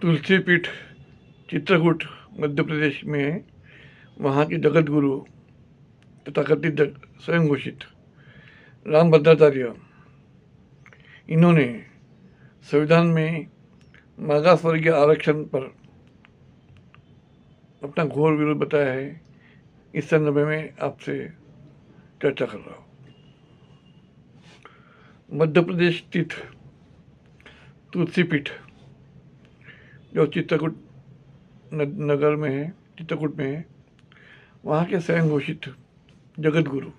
तुलसी पीठ चित्रकूट मध्य प्रदेश में है। वहाँ के जगत गुरु तथाकथित स्वयं घोषित रामभद्राचार्य, इन्होंने संविधान में मागास वर्गीय आरक्षण पर अपना घोर विरोध बताया है। इस संदर्भ में आपसे चर्चा कर रहा हूँ। मध्य प्रदेश स्थित तुलसी पीठ जो चित्रकूट नगर में है, चित्रकूट में है, वहाँ के स्वयं घोषित जगत गुरु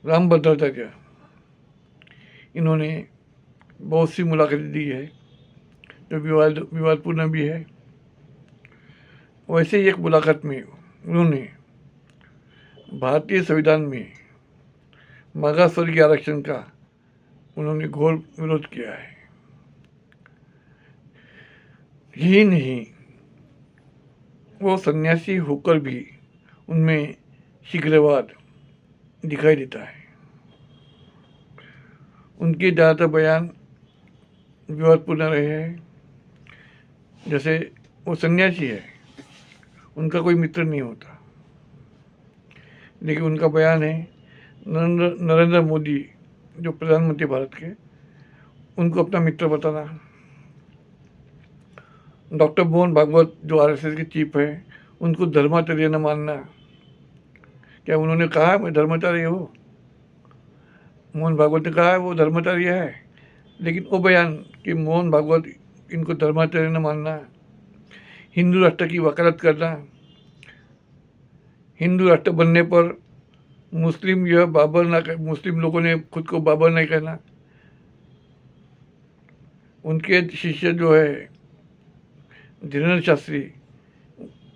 रामभद्राचार्य, इन्होंने बहुत सी मुलाकातें दी है जो विवादपूर्ण भी है। वैसे ही एक मुलाकात में उन्होंने भारतीय संविधान में मागास वर्गीय आरक्षण का उन्होंने घोर विरोध किया है। यही नहीं, वो सन्यासी होकर भी उनमें शीघ्रवाद दिखाई देता है। उनके ज़्यादातर बयान विवादपूर्ण रहे हैं। जैसे वो सन्यासी है, उनका कोई मित्र नहीं होता, लेकिन उनका बयान है नरेंद्र मोदी जो प्रधानमंत्री भारत के, उनको अपना मित्र बताना। डॉक्टर मोहन भागवत जो आरएसएस के चीफ है, उनको धर्माचार्य न मानना। क्या उन्होंने कहा मैं धर्माचार्य हूँ? मोहन भागवत ने कहा है वो धर्माचार्य है, लेकिन वो बयान कि मोहन भागवत इनको धर्माचार्य न मानना, हिंदू राष्ट्र की वकालत करना, हिंदू राष्ट्र बनने पर मुस्लिम यह बाबर ना, मुस्लिम लोगों ने खुद को बाबर नहीं कहना। उनके शिष्य जो है धीरेन्द्र शास्त्री,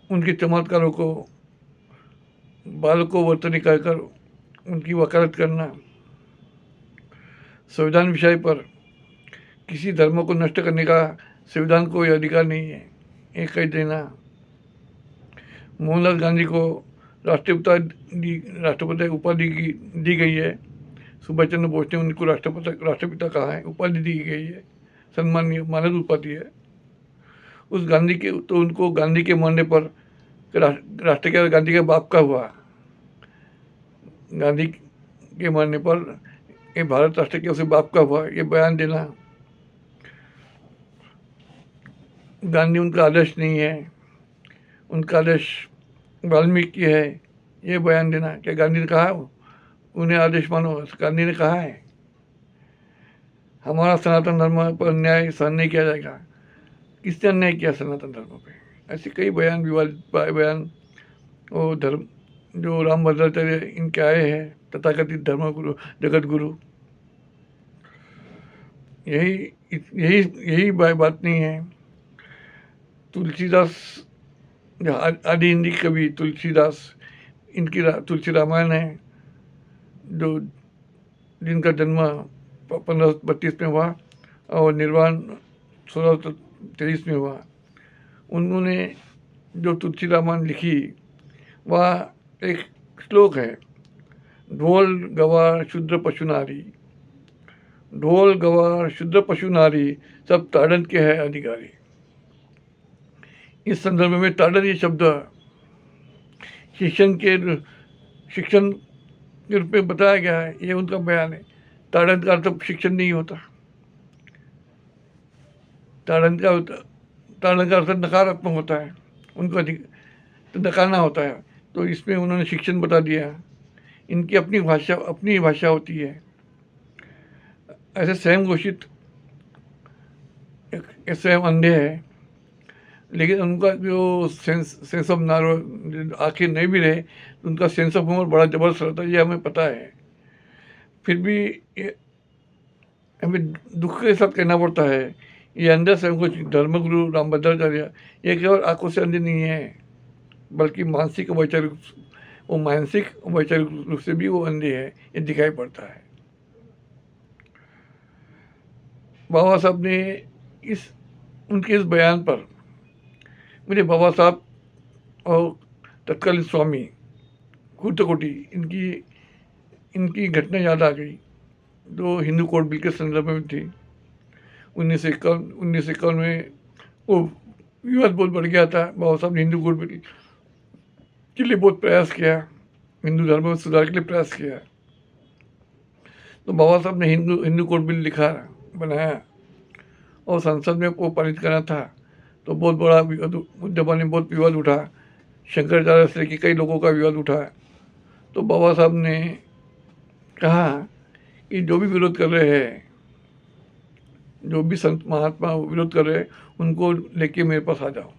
उनके चमत्कारों को बालकों वर्तनी कहकर उनकी वकालत करना, संविधान विषय पर किसी धर्म को नष्ट करने का संविधान को यह अधिकार नहीं है, ये कह देना। मोहनलाल गांधी को राष्ट्रपति उपाधि दी गई है। सुभाष चंद्र बोस ने उनको राष्ट्रपिता कहा है, उपाधि दी गई है, सम्मानीय मानद उपाधि है। उस गांधी के तो उनको गांधी के मरने पर राष्ट्र के गांधी के बाप का हुआ। गांधी के मरने पर ये भारत राष्ट्र के उसे बाप का हुआ, ये बयान देना। गांधी उनका आदर्श नहीं है, उनका आदर्श वाल्मीकि है, ये बयान देना। क्या गांधी ने कहा उन्हें आदेश मानो? गांधी ने कहा है हमारा सनातन धर्म पर अन्याय सहन नहीं किया जाएगा। किसने अन्याय किया सनातन धर्म पे? ऐसे कई बयान, विवादित बयान वो धर्म जो रामभद्राचार्य इनके आए हैं, तथाकथित धर्म गुरु जगत गुरु। यही यही यही बात नहीं है। तुलसीदास आदि हिंदी कवि तुलसीदास, इनकी तुलसी रामायण है जो जिनका जन्म 1532 में हुआ और निर्वाण 1623 में हुआ। उन्होंने जो तुलसी रामायण लिखी, वह एक श्लोक है, ढोल गवार शूद्र पशु नारी, ढोल गवार शूद्र पशु नारी सब ताड़न के है अधिकारी। इस संदर्भ में ताड़न ये शब्द शिक्षण के रूप में बताया गया है, ये उनका बयान है। ताड़न का अर्थ शिक्षण नहीं होता, ताड़न का अर्थ नकारात्मक होता है, उनको तो नकारना होता है। तो इसमें उन्होंने शिक्षण बता दिया। इनकी अपनी भाषा होती है। ऐसे स्वयं घोषित स्वयं अंधे है, लेकिन उनका जो सेंस ऑफ नारो आखिर नहीं भी रहे, उनका सेंस ऑफ ह्यूमर बड़ा जबरदस्त रहता है, ये हमें पता है। फिर भी हमें दुख के साथ कहना पड़ता है, ये अंधे स्वयं घोषित धर्मगुरु रामभद्राचार्य ये केवल आंखों से अंधे नहीं है, बल्कि मानसिक वैचारिक रूप से भी वो अंधे है, ये दिखाई पड़ता है। बाबा साहब ने उनके इस बयान पर मुझे बाबा साहब और तत्कालीन स्वामी कुर्तकोटी इनकी घटना याद आ गई जो हिंदू कोड बिल के संदर्भ में थी। 1951 में वो विवाद बहुत बढ़ गया था। बाबा साहब ने हिंदू कोड बिल के लिए बहुत प्रयास किया, हिंदू धर्म में सुधार के लिए प्रयास किया। तो बाबा साहब ने हिंदू हिंदू कोड बिल लिखा, बनाया और संसद में वो पारित करना था। तो बहुत बड़ा उस जमाने में बहुत विवाद उठा, शंकराचार्य से लेकर कई लोगों का विवाद उठा। तो बाबा साहब ने कहा कि जो भी विरोध कर रहे हैं, जो भी संत महात्मा विरोध कर रहे हैं, उनको लेके मेरे पास आ जाओ,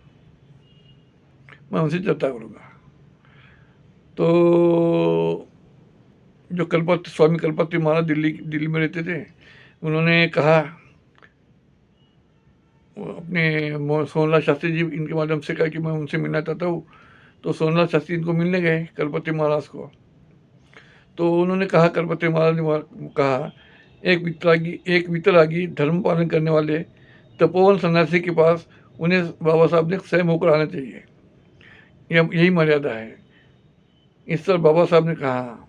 मैं उनसे चर्चा करूँगा। तो जो कलपति स्वामी कलपति महाराज दिल्ली में रहते थे, उन्होंने कहा, अपने सोनलाल शास्त्री जी इनके माध्यम से कहा कि मैं उनसे मिलना चाहता हूँ। तो सोनलाल शास्त्री इनको मिलने गए कलपति महाराज को। तो उन्होंने कहा, कलपति महाराज ने कहा, एक वितरागी धर्म पालन करने वाले तपोवन सन्यासी के पास उन्हें बाबा साहब ने स्वयं होकर आना चाहिए, यही मर्यादा है। इस तरह बाबा साहब ने कहा।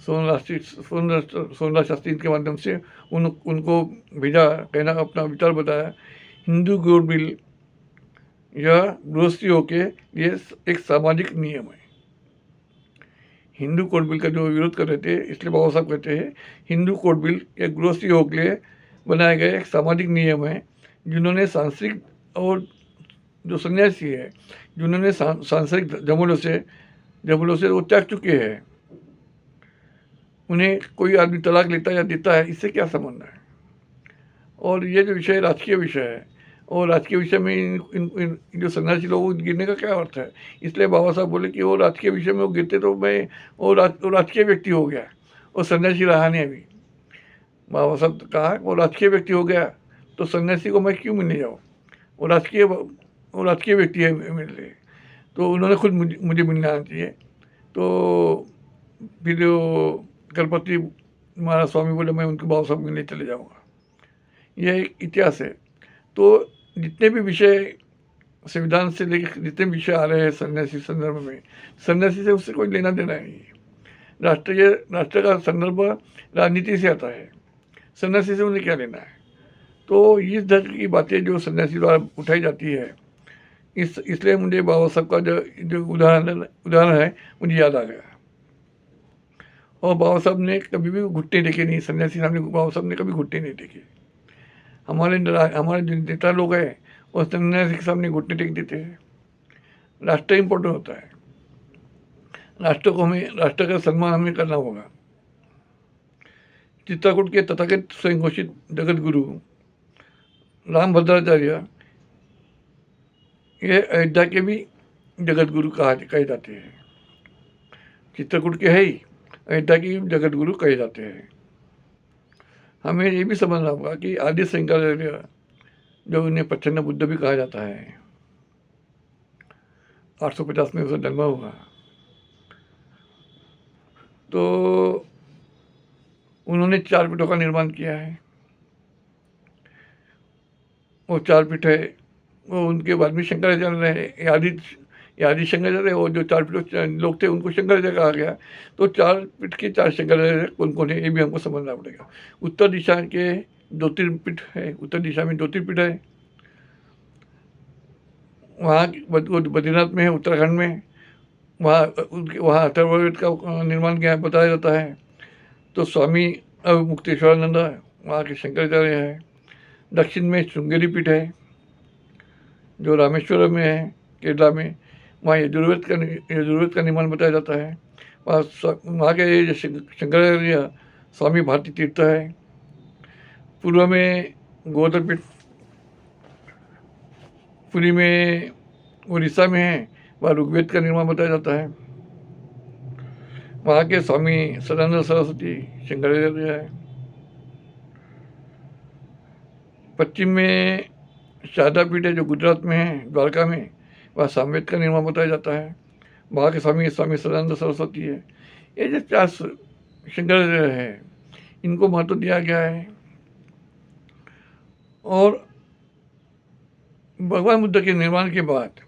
सोनलाल शास्त्री के माध्यम से उनको भेजा, कहना अपना विचार बताया। हिंदू कोड बिल यह गृहस्थियों के लिए एक सामाजिक नियम है। हिंदू कोड बिल का जो विरोध कर रहे थे, इसलिए बाबा साहब कहते हैं हिंदू कोड बिल एक गृहस्थियों के लिए बनाया गया एक सामाजिक नियम है, जिन्होंने सांसारिक और जो सन्यासी है, जिन्होंने सांसारिक जमलों से वो त्याग चुके हैं, उन्हें कोई आदमी तलाक लेता या देता है, इससे क्या संबंध है। और ये जो विषय राजकीय विषय है, और राजकीय विषय में इन जो सन्यासी लोग गिरने का क्या अर्थ है। इसलिए बाबा साहब बोले कि वो राजकीय विषय में वो गिरते तो मैं वो राजकीय व्यक्ति हो गया, और सन्यासी रहा नहीं। अभी बाबा साहब कहा वो राजकीय व्यक्ति हो गया तो सन्यासी को मैं क्यों मिलने जाऊँ, वो राजकीय व्यक्ति है मेरे लिए। तो उन्होंने खुद मुझे मिलने आना चाहिए। तो फिर कलपति महाराज स्वामी बोले मैं उनके बाबा साहब मिलने चले जाऊँगा। यह एक इतिहास है। तो जितने भी विषय संविधान से लेकर जितने विषय आ रहे हैं सन्यासी संदर्भ में, सन्यासी से उससे कोई लेना देना नहीं है। राष्ट्र का संदर्भ राजनीति से आता है, सन्यासी से उन्हें क्या लेना है। तो इस तरह की बातें जो सन्यासी द्वारा उठाई जाती है, इसलिए मुझे बाबा साहब का जो उदाहरण है मुझे याद आ गया। और बाबा साहब ने कभी भी घुटने टेके नहीं, सन्यासी सामने बाबा साहब ने कभी घुटने नहीं टेके। हमारे जो नेता लोग हैं वो सन्यासी के सामने घुटने टेक देते हैं। राष्ट्र इम्पोर्टेंट होता है, राष्ट्र का सम्मान हमें करना होगा। चित्रकूट के तथाकथित स्वयं घोषित जगत गुरु रामभद्राचार्य ये अयोध्या के भी जगत गुरु कहे जाते हैं। चित्रकूट के है ही, अयोध्या के जगत गुरु कहे जाते हैं। हमें ये भी समझना होगा कि आदि शंकराचार्य जो उन्हें प्रचंड बुद्ध भी कहा जाता है, 850 में उसका जन्म हुआ। तो उन्होंने 4 पीठों का निर्माण किया है। वो 4 पीठ है, वो उनके बाद में शंकराचार्य रहे, आदि शंकराचार्य। और जो 4 पीठ लोग थे उनको शंकराचार्य कहा गया। तो 4 पीठ के 4 शंकराचार्य कौन कौन है ये भी हमको समझना पड़ेगा। उत्तर दिशा के ज्योतिर्पीठ है, उत्तर दिशा में ज्योतिर्पीठ है। वहाँ बद्रीनाथ में है, उत्तराखंड में। वहाँ अथर्ववेद का निर्माण किया बताया जाता है। तो स्वामी मुक्तेश्वरानंद वहाँ के शंकराचार्य है। दक्षिण में श्रृंगेरी पीठ है जो रामेश्वरम में है, केरला में। वहाँ यजुर्वेद का निर्माण बताया जाता है। वहाँ के शंकराचार्य स्वामी भारती तीर्थ है। पूर्व में गोवर्धन पीठ पुरी में उड़ीसा में है, वहाँ ऋग्वेद का निर्माण बताया जाता है। वहाँ के स्वामी सदानंद सरस्वती शंकराचार्य है। पश्चिम में शारदा पीठ है जो गुजरात में है, द्वारका में। वहाँ सामवेद का निर्माण बताया जाता है। वहाँ के स्वामी सदानंद सरस्वती है। ये जो 4 शंकराचार्य है, इनको महत्व दिया गया है। और भगवान बुद्ध के निर्माण के बाद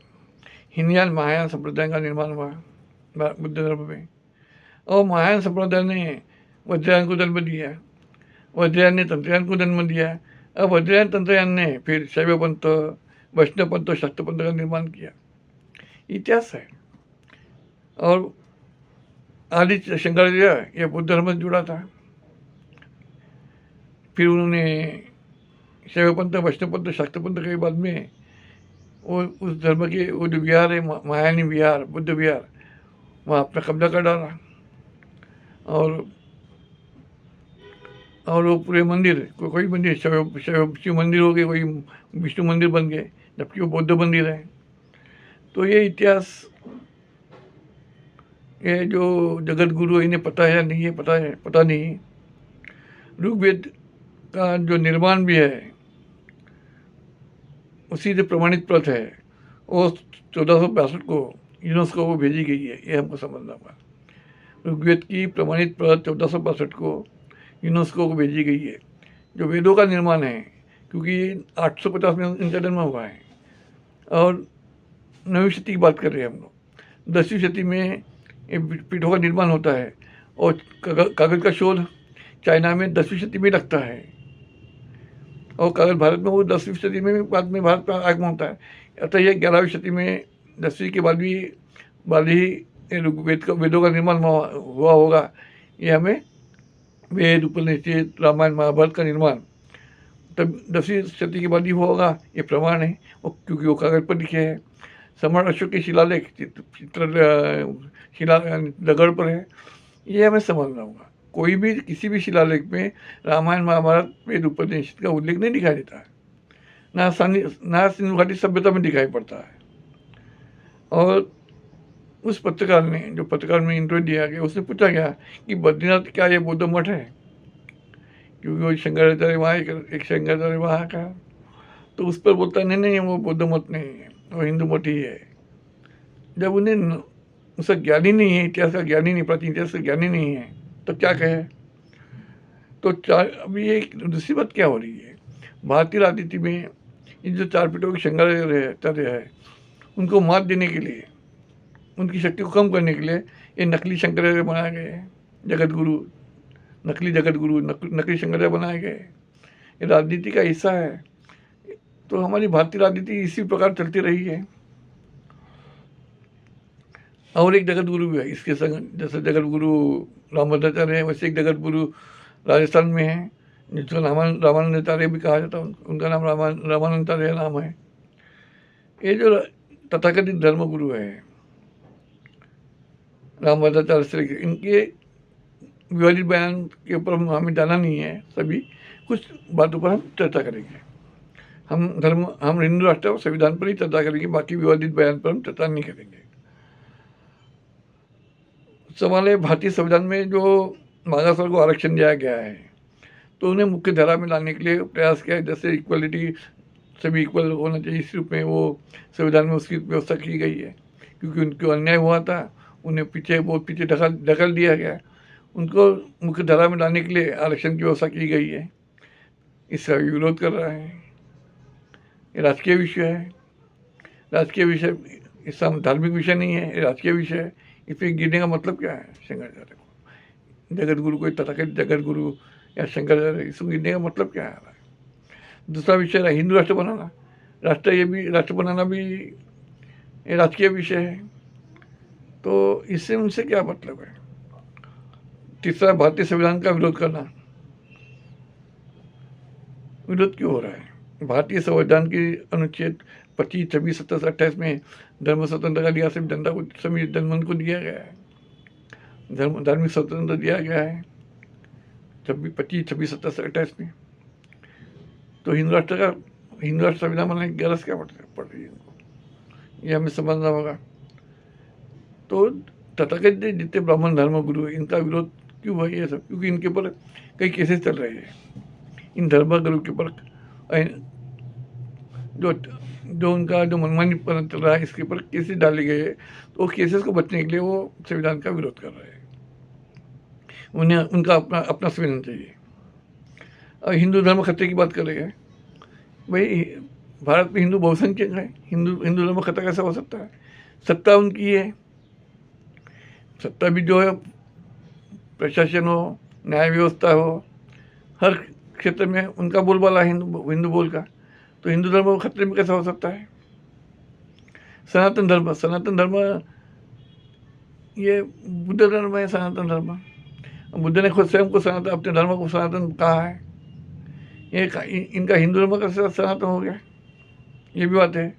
हीनयान महायान संप्रदाय का निर्माण हुआ बुद्ध धर्म में। और महायान संप्रदाय ने वज्रयान को जन्म दिया, वज्रयान ने तंत्रयान को जन्म दिया, अब वज्रयान तंत्रयान ने फिर शैव पंथ, वैष्णव पंथ, शाक्त पंथ का निर्माण किया। इतिहास है। और आदि शंकराचार्य ये बुद्ध धर्म से जुड़ा था। फिर उन्होंने शैव पंथ, वैष्णव पंथ, शाक्त पंथ के बाद में वो उस धर्म के वो जो विहार है, महायानी विहार, बुद्ध विहार, वहाँ अपना कब्जा कर डाला। और वो पूरे मंदिर, कोई मंदिर शिव मंदिर हो गए, कोई विष्णु मंदिर बन गए, जबकि वो बौद्ध मंदिर है। तो ये इतिहास, ये जो जगत गुरु इन्हें पता है या नहीं है, पता नहीं। ऋग्वेद का जो निर्माण भी है उसी से प्रमाणित प्रत है, वो 1462 को यूनेस्को को भेजी गई है, ये हमको समझना होगा। ऋग्वेद की प्रमाणित प्रत 1462 को यूनेस्को को भेजी गई है। जो वेदों का निर्माण है, क्योंकि 850 में इनका जन्म हुआ है और 9वीं शती की बात कर रहे हैं हम लोग। 10वीं शती में पीठों का निर्माण होता है और कागज का शोध चाइना में 10वीं शती में लगता है और कागज भारत में वो 10वीं शती में बाद में भारत में आगमन होता है। अतः यह 11वीं शती में 10वीं के बाद ही वेदों का निर्माण हुआ होगा। ये हमें वेद, उपनिषद, रामायण, महाभारत का निर्माण तब 10वीं शती के बाद ही हुआ होगा, ये प्रमाण है। और क्योंकि वो कागज पर लिखे हैं। सम्राट अशोक के शिलालेख शिला दगड़ पर है, ये हमें समझना होगा। कोई भी किसी भी शिलालेख में रामायण, महाभारत, वेद, उपनिषद का उल्लेख नहीं दिखाई देता है, ना सिंधु घाटी सभ्यता में दिखाई पड़ता है। और उस पत्रकार ने, जो पत्रकार में इंटरव्यू दिया गया, उसने पूछा गया कि बद्रीनाथ क्या ये बौद्ध मठ है, क्योंकि वो शंकराचार्य वहाँ एक शंकराचार्य वहाँ का। तो उस पर बोलता नहीं, वो बौद्ध मठ नहीं है, वो हिंदू मठ ही है। जब उन्हें उसका ज्ञान ही नहीं है, इतिहास का ज्ञान ही नहीं, प्राचीन इतिहास का ज्ञान ही नहीं है, तो क्या कहे। तो अभी ये दूसरी बात क्या हो रही है, भारतीय राजनीति में इन जो 4 पीठों के शंकराचार्य है उनको मात देने के लिए, उनकी शक्ति को कम करने के लिए ये नकली शंकराचार्य बनाए गए, जगत गुरु, नकली जगत गुरु, नकली शंकराचार्य बनाए गए। ये राजनीति का हिस्सा है। तो हमारी भारतीय राजनीति इसी प्रकार चलती रही है। और एक जगत गुरु भी है इसके संग, जैसे जगत गुरु रामानंदाचार्य है, वैसे एक जगत गुरु राजस्थान में है जिसका रामानंदाचार्य भी कहा जाता है। उनका नाम रामानंदाचार्य नाम है। ये जो तथाकथित धर्मगुरु है रामानंदाचार्य से, इनके विवादित बयान के ऊपर हमें जाना नहीं है। सभी कुछ बातों पर हम चर्चा करेंगे। हम हिंदू राष्ट्र और संविधान पर ही चर्चा करेंगे, बाकी विवादित बयान पर हम चर्चा नहीं करेंगे। सवाल है, भारतीय संविधान में जो मागास वर्ग को आरक्षण दिया गया है, तो उन्हें मुख्य धारा में लाने के लिए प्रयास किया है। जैसे इक्वलिटी, सभी इक्वल होना चाहिए, इस रूप में वो संविधान में उसकी व्यवस्था की गई है। क्योंकि उनको अन्याय हुआ था, उन्हें बहुत पीछे ढकल दिया गया। उनको मुख्य धारा में लाने के लिए आरक्षण की व्यवस्था की गई है। इसका विरोध कर रहा है। ये राजकीय विषय है। राजकीय विषय, इसका धार्मिक विषय नहीं है, ये राजकीय विषय है। इस पर गिरने का मतलब क्या है शंकराचार्य को, जगत गुरु को, तथाकथित जगत गुरु या शंकराचार्य, इसको गिरने का मतलब क्या है। दूसरा विषय है हिंदू राष्ट्र बनाना। राष्ट्र बनाना भी राजकीय विषय है। तो इससे उनसे क्या मतलब है। तीसरा, भारतीय संविधान का विरोध करना। विरोध क्यों हो रहा है। भारतीय संविधान की अनुच्छेद 25, 26, 27, 28 में धर्म स्वतंत्रता का लिहाज सिर्फ जनता को, सभी जनमन को दिया गया है। धार्मिक स्वतंत्रता दिया गया है 25, 26, 27, 28 में। तो हिंदू राष्ट्र संविधान बनाने की गरज क्या पड़ रही है उनको, ये हमें समझना होगा। तो तथाकथित जितने ब्राह्मण धर्म गुरु है, इनका विरोध क्यों है ये सब, क्योंकि इनके ऊपर कई केसेस चल रहे हैं। इन धर्म गुरु के ऊपर जो उनका जो मनमानी चल रहा है, इसके ऊपर केसेस डाले गए हैं। तो उस केसेस को बचने के लिए वो संविधान का विरोध कर रहे हैं। उन्हें उनका अपना संविधान चाहिए। अब हिंदू धर्म खतरे की बात कर रहे हैं। भाई, भारत में हिंदू बहुसंख्यक है, हिंदू धर्म खतरा कैसा हो सकता है। सत्ता उनकी है, सत्ता भी जो है प्रशासन हो, न्याय व्यवस्था हो, हर क्षेत्र में उनका बोलबाला है हिंदू बोल का, तो हिंदू धर्म खतरे में कैसा हो सकता है? सनातन धर्म ये बुद्ध धर्म है। सनातन धर्म, बुद्ध ने खुद स्वयं को सनातन, अपने धर्म को सनातन कहा है। इनका हिंदू धर्म का सनातन हो गया, ये भी बात है।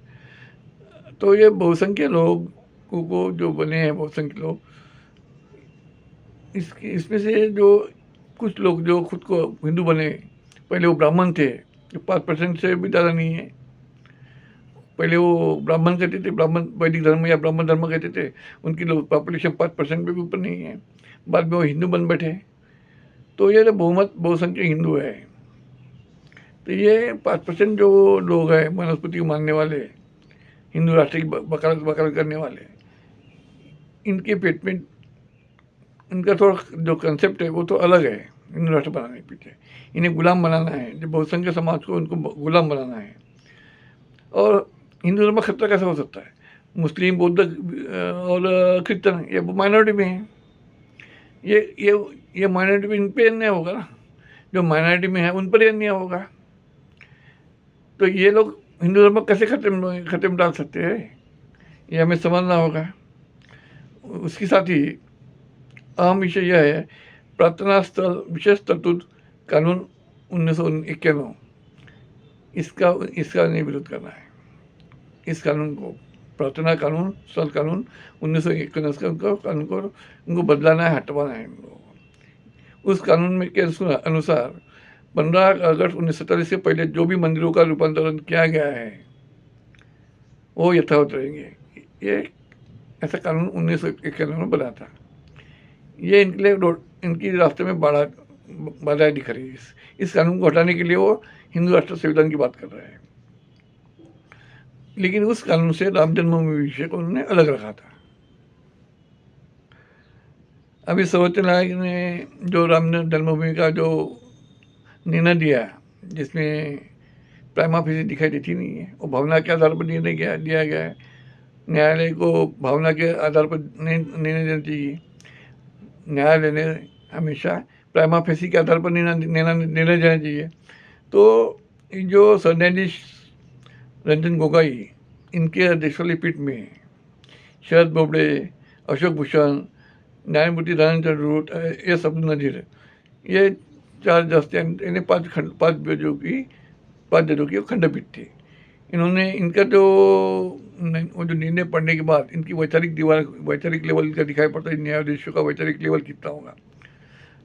तो ये बहुसंख्यक लोग को जो बने हैं, बहुसंख्यक लोग, इसमें से जो कुछ लोग जो खुद को हिंदू बने, पहले वो ब्राह्मण थे, जो 5% से भी ज़्यादा नहीं है। पहले वो ब्राह्मण कहते थे, ब्राह्मण वैदिक धर्म या ब्राह्मण धर्म कहते थे, उनकी लोग पॉपुलेशन 5% पे भी ऊपर नहीं है। बाद में वो हिंदू बन बैठे। तो ये बहुसंख्यक हिंदू है। तो ये 5% जो लोग हैं मनुस्मृति को मानने वाले, हिंदू राष्ट्र की वकालत करने वाले, इनके पेट में इनका थोड़ा जो कंसेप्ट है वो तो अलग है। हिंदू राष्ट्र बनाने के पीछे इन्हें गुलाम बनाना है, जो बहुसंख्यक समाज को उनको गुलाम बनाना है। और हिंदू धर्म खतरा कैसे हो सकता है? मुस्लिम, बौद्ध और क्रिश्चन ये माइनॉरिटी में है। ये माइनॉरिटी में इन पर अन्याय होगा ना, जो माइनॉरिटी में है उन पर ही अन्याय होगा। तो ये लोग हिंदू धर्म कैसे खतरे में डाल सकते हैं, ये हमें समझना होगा। उसके साथ ही अहम विषय यह है, प्रार्थना स्थल विशेष तरतूद कानून 1991, इसका नहीं विरोध करना है। इस कानून को, प्रार्थना कानून, स्थल कानून 1991 का कानून को उनको बदलाना है, हटवाना है इनको। उस कानून में के अनुसार 15 अगस्त 1947 से पहले जो भी मंदिरों का रूपांतरण किया गया है वो यथावत रहेंगे। ये ऐसा कानून 1991 में बना था। ये इनके लिए इनकी रास्ते में बाधाएं दिख रही है। इस कानून को हटाने के लिए वो हिंदू राष्ट्र संविधान की बात कर रहे हैं। लेकिन उस कानून से राम जन्मभूमि विषय को उन्होंने अलग रखा था। अभी सर्वोच्च न्यायालय ने जो राम जन्मभूमि का जो निर्णय दिया, जिसमें प्राइमा फेसी दिखाई देती नहीं है, वो भावना के आधार पर निर्णय दिया गया है। न्यायालय को भावना के आधार पर निर्णय देना चाहिए। न्यायालय ने हमेशा प्राइमा फेसी के आधार पर निर्णय देना चाहिए। तो जो न्यायाधीश रंजन गोगोई, इनके अध्यक्ष वाली पीठ में शरद बोबडे, अशोक भूषण, न्यायमूर्ति धनंजय रूट, एस अब्दुल नजीर, ये 4 जज थे। इन्हें 5 जजों की खंडपीठ थी। इन्होंने इनका जो निर्णय पढ़ने के बाद इनकी वैचारिक लेवल का दिखाई पड़ता है, न्यायाधीशों का वैचारिक लेवल कितना होगा।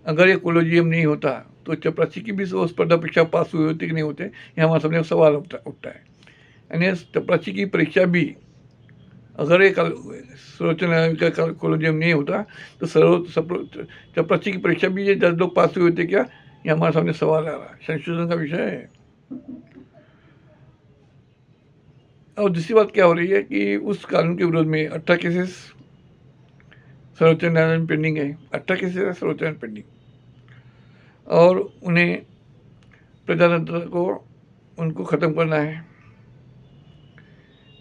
अगर ये कोलोजियम नहीं होता तो चपरासी की भी स्पर्धा परीक्षा पास हुई होती कि नहीं होते, ये हमारे सामने सवाल उठता है। यानी चपरासी की परीक्षा भी अगर एक सर्वोच्च न्यायालय का कोलोजियम नहीं होता तो चपरासी की परीक्षा भी ये 10 लोग पास हुए होते क्या, ये हमारे सामने सवाल आ रहा है। संशोधन का विषय है। और दूसरी बात क्या हो रही है कि उस कानून के विरोध में 18 केसेस सर्वोच्च न्यायालय में पेंडिंग है। 18 केसेस है सर्वोच्च न्यायालय पेंडिंग। और उन्हें प्रजातंत्र को उनको ख़त्म करना है।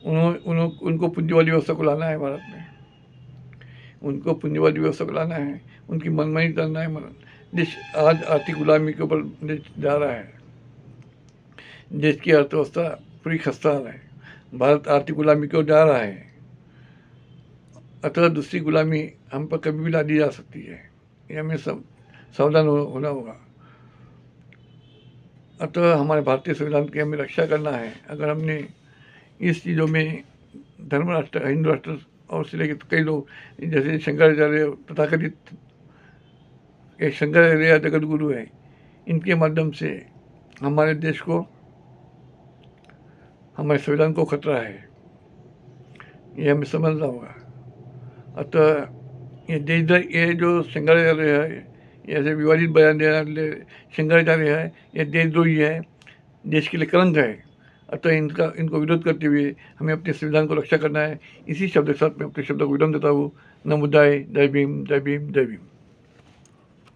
उनको पूंजीवादी व्यवस्था को लाना है भारत में। उनको पूंजीवादी व्यवस्था को लाना है, उनकी मनमानी करना है। देश आज आर्थिक गुलामी के ऊपर जा रहा है। देश की अर्थव्यवस्था पूरी खस्ताहाल है। भारत आर्थिक गुलामी की ओर जा रहा है। अतः दूसरी गुलामी हम पर कभी भी ला दी जा सकती है, ये हमें सावधान होना होगा। अतः हमारे भारतीय संविधान की हमें रक्षा करना है। अगर हमने इस चीज़ों में धर्म राष्ट्र, हिंदू राष्ट्र और से लेकर कई लोग जैसे शंकराचार्य, तथाकथित शंकराचार्य जगत गुरु है, इनके माध्यम से हमारे देश को, हमारे संविधान को खतरा है, ये हमें समझना होगा। अतः ये जो शंकराचार्य है, ऐसे विवादित बयान देने वाले शंकराचार्य है, ये देशद्रोही है, देश के लिए कलंक है। अतः इनको विरोध करते हुए हमें अपने संविधान को रक्षा करना है। इसी शब्द के साथ मैं अपने शब्दों को विराम देता हूँ। नमो बुद्धाय। जय भीम, जय भीम, जय भीम।